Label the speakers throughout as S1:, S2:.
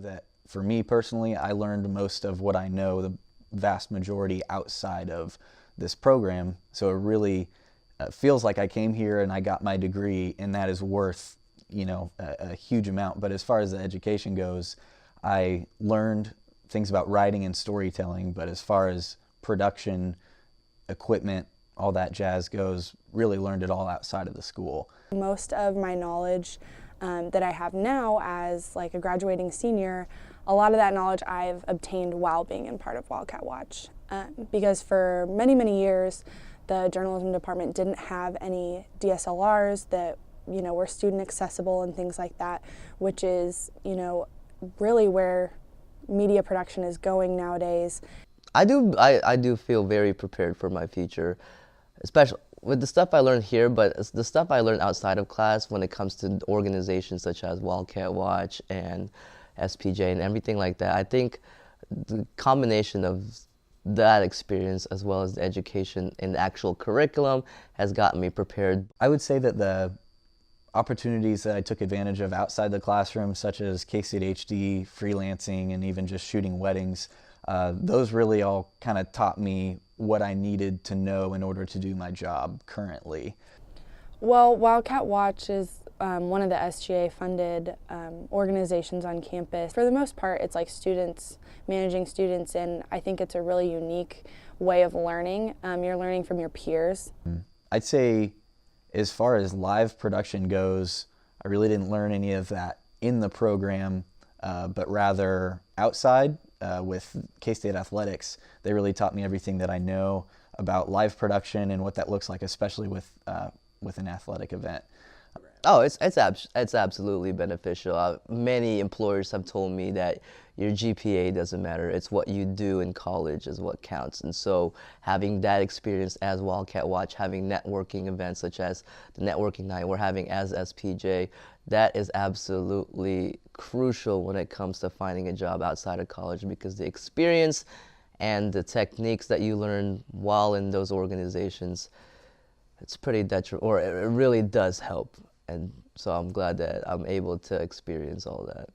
S1: that for me personally, I learned most of what I know, the vast majority outside of this program. So it really feels like I came here and I got my degree, and that is worth, a huge amount. But as far as the education goes, I learned things about writing and storytelling, but as far as production, equipment, all that jazz goes, really learned it all outside of the school.
S2: Most of my knowledge that I have now as like a graduating senior, a lot of that knowledge I've obtained while being in part of Wildcat Watch. Because for many, many years, the journalism department didn't have any DSLRs that, were student accessible and things like that, which is, really where media production is going nowadays.
S3: I do feel very prepared for my future, especially with the stuff I learned here, but it's the stuff I learned outside of class when it comes to organizations such as Wildcat Watch and SPJ and everything like that. I think the combination of that experience as well as the education in the actual curriculum has gotten me prepared.
S1: I would say that the opportunities that I took advantage of outside the classroom, such as K-State HD, freelancing, and even just shooting weddings, those really all kind of taught me what I needed to know in order to do my job currently.
S2: Well, Wildcat Watch is one of the SGA-funded organizations on campus. For the most part, it's like students, managing students, and I think it's a really unique way of learning. You're learning from your peers.
S1: I'd say as far as live production goes, I really didn't learn any of that in the program, but rather outside with K-State Athletics. They really taught me everything that I know about live production and what that looks like, especially with an athletic event.
S3: Oh, it's absolutely beneficial. Many employers have told me that your GPA doesn't matter. It's what you do in college is what counts. And so having that experience as Wildcat Watch, having networking events such as the networking night we're having as SPJ, that is absolutely crucial when it comes to finding a job outside of college, because the experience and the techniques that you learn while in those organizations, it's pretty detrimental, or it really does help. And so I'm glad that I'm able to experience all that.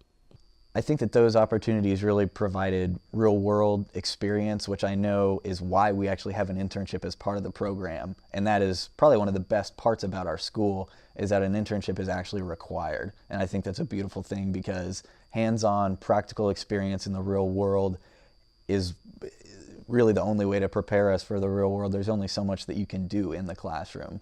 S1: I think that those opportunities really provided real-world experience, which I know is why we actually have an internship as part of the program. And that is probably one of the best parts about our school, is that an internship is actually required. And I think that's a beautiful thing, because hands-on practical experience in the real world is really the only way to prepare us for the real world. There's only so much that you can do in the classroom.